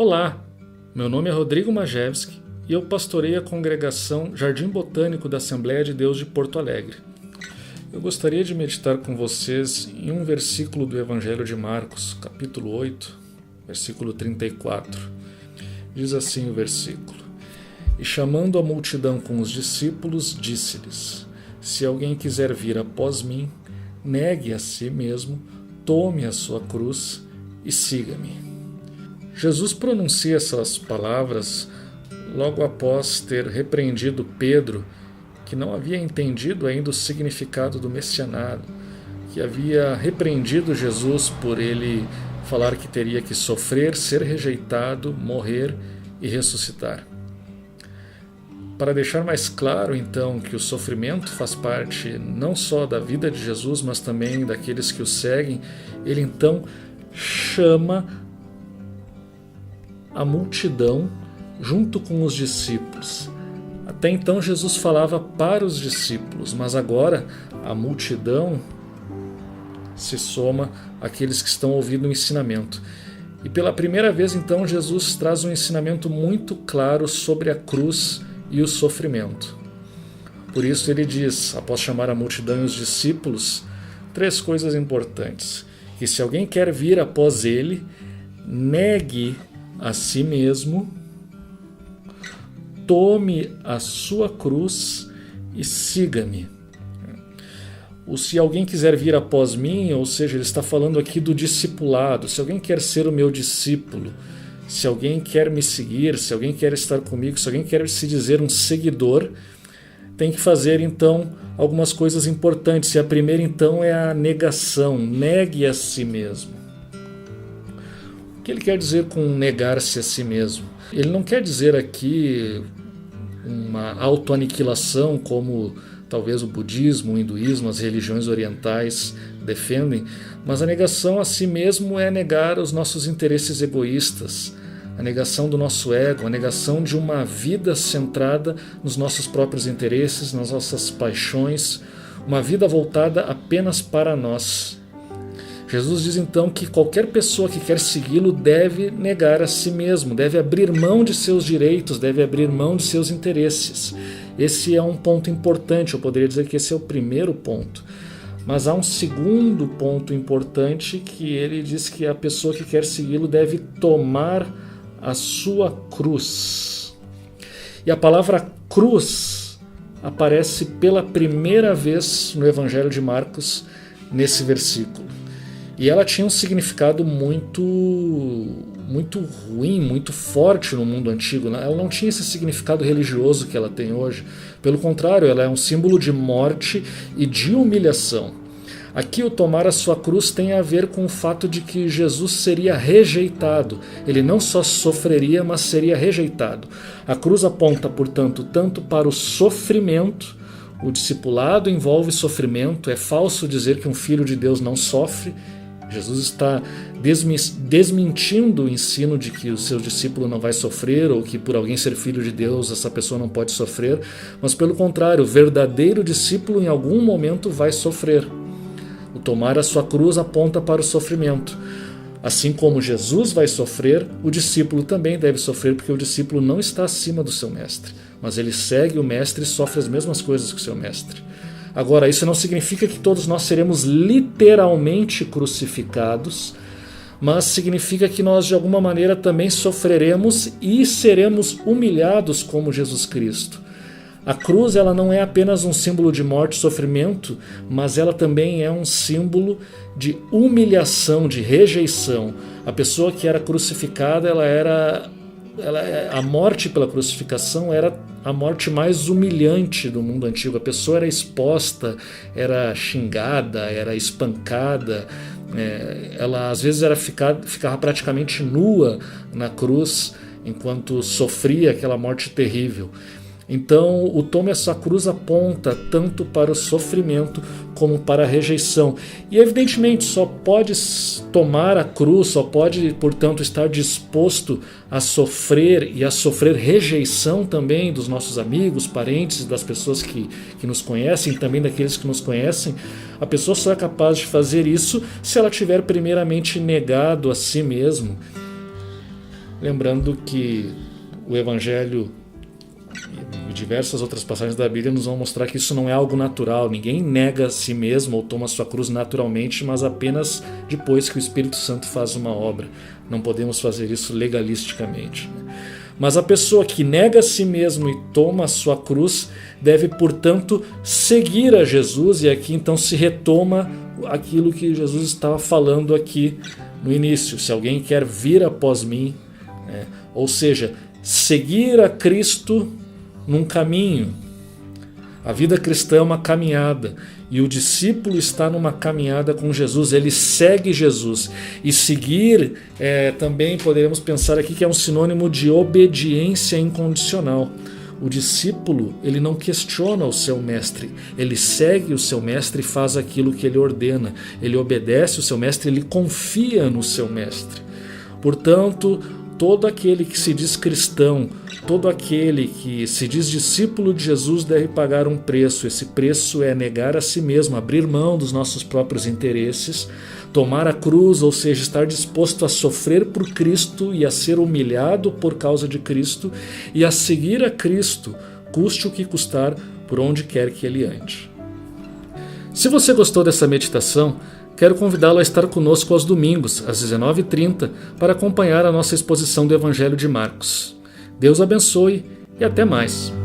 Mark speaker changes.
Speaker 1: Olá, meu nome é Rodrigo Majewski e eu pastorei a congregação Jardim Botânico da Assembleia de Deus de Porto Alegre. Eu gostaria de meditar com vocês em um versículo do Evangelho de Marcos, capítulo 8, versículo 34. Diz assim o versículo: E chamando a multidão com os discípulos, disse-lhes: Se alguém quiser vir após mim, negue a si mesmo, tome a sua cruz e siga-me. Jesus pronuncia essas palavras logo após ter repreendido Pedro, que não havia entendido ainda o significado do messianado, que havia repreendido Jesus por ele falar que teria que sofrer, ser rejeitado, morrer e ressuscitar. Para deixar mais claro, então, que o sofrimento faz parte não só da vida de Jesus, mas também daqueles que o seguem, ele então chama a multidão junto com os discípulos. Até então Jesus falava para os discípulos, mas agora a multidão se soma àqueles que estão ouvindo o ensinamento. E pela primeira vez então Jesus traz um ensinamento muito claro sobre a cruz e o sofrimento. Por isso ele diz, após chamar a multidão e os discípulos, 3 coisas importantes: que se alguém quer vir após ele, negue a si mesmo, tome a sua cruz e siga-me. O se alguém quiser vir após mim, ou seja, ele está falando aqui do discipulado. Se alguém quer ser o meu discípulo, se alguém quer me seguir, se alguém quer estar comigo, se alguém quer se dizer um seguidor, tem que fazer então algumas coisas importantes. E a primeira então é a negação. Negue a si mesmo. O que ele quer dizer com negar-se a si mesmo? Ele não quer dizer aqui uma autoaniquilação como talvez o budismo, o hinduísmo, as religiões orientais defendem, mas a negação a si mesmo é negar os nossos interesses egoístas, a negação do nosso ego, a negação de uma vida centrada nos nossos próprios interesses, nas nossas paixões, uma vida voltada apenas para nós. Jesus diz então que qualquer pessoa que quer segui-lo deve negar a si mesmo, deve abrir mão de seus direitos, deve abrir mão de seus interesses. Esse é um ponto importante, eu poderia dizer que esse é o primeiro ponto. Mas há um segundo ponto importante que ele diz que a pessoa que quer segui-lo deve tomar a sua cruz. E a palavra cruz aparece pela primeira vez no Evangelho de Marcos, nesse versículo. E ela tinha um significado muito ruim, muito forte no mundo antigo. Ela não tinha esse significado religioso que ela tem hoje. Pelo contrário, ela é um símbolo de morte e de humilhação. Aqui o tomar a sua cruz tem a ver com o fato de que Jesus seria rejeitado. Ele não só sofreria, mas seria rejeitado. A cruz aponta, portanto, tanto para o sofrimento. O discipulado envolve sofrimento. É falso dizer que um filho de Deus não sofre. Jesus está desmentindo o ensino de que o seu discípulo não vai sofrer ou que por alguém ser filho de Deus essa pessoa não pode sofrer, mas pelo contrário, o verdadeiro discípulo em algum momento vai sofrer. O tomar a sua cruz aponta para o sofrimento. Assim como Jesus vai sofrer, o discípulo também deve sofrer, porque o discípulo não está acima do seu mestre, mas ele segue o mestre e sofre as mesmas coisas que o seu mestre. Agora, isso não significa que todos nós seremos literalmente crucificados, mas significa que nós de alguma maneira também sofreremos e seremos humilhados como Jesus Cristo. A cruz ela não é apenas um símbolo de morte e sofrimento, mas ela também é um símbolo de humilhação, de rejeição. A pessoa que era crucificada, a morte pela crucificação era a morte mais humilhante do mundo antigo. A pessoa era exposta, era xingada, era espancada, ela às vezes ficava praticamente nua na cruz enquanto sofria aquela morte terrível. Então, o tome a sua cruz aponta tanto para o sofrimento como para a rejeição. E, evidentemente, só pode tomar a cruz, só pode, portanto, estar disposto a sofrer e a sofrer rejeição também dos nossos amigos, parentes, das pessoas que nos conhecem, também daqueles que nos conhecem. A pessoa só é capaz de fazer isso se ela tiver primeiramente negado a si mesmo. Lembrando que o Evangelho e diversas outras passagens da Bíblia nos vão mostrar que isso não é algo natural. Ninguém nega a si mesmo ou toma a sua cruz naturalmente, mas apenas depois que o Espírito Santo faz uma obra. Não podemos fazer isso legalisticamente. Mas a pessoa que nega a si mesmo e toma a sua cruz deve, portanto, seguir a Jesus. E aqui então se retoma aquilo que Jesus estava falando aqui no início. Se alguém quer vir após mim, ou seja, seguir a Cristo num caminho. A vida cristã é uma caminhada e o discípulo está numa caminhada com Jesus, ele segue Jesus. E seguir também poderíamos pensar aqui que é um sinônimo de obediência incondicional. O discípulo, ele não questiona o seu mestre, ele segue o seu mestre e faz aquilo que ele ordena, ele obedece o seu mestre, ele confia no seu mestre. Portanto, todo aquele que se diz cristão, todo aquele que se diz discípulo de Jesus deve pagar um preço. Esse preço é negar a si mesmo, abrir mão dos nossos próprios interesses, tomar a cruz, ou seja, estar disposto a sofrer por Cristo e a ser humilhado por causa de Cristo e a seguir a Cristo, custe o que custar, por onde quer que ele ande. Se você gostou dessa meditação, quero convidá-lo a estar conosco aos domingos, às 19h30, para acompanhar a nossa exposição do Evangelho de Marcos. Deus abençoe e até mais!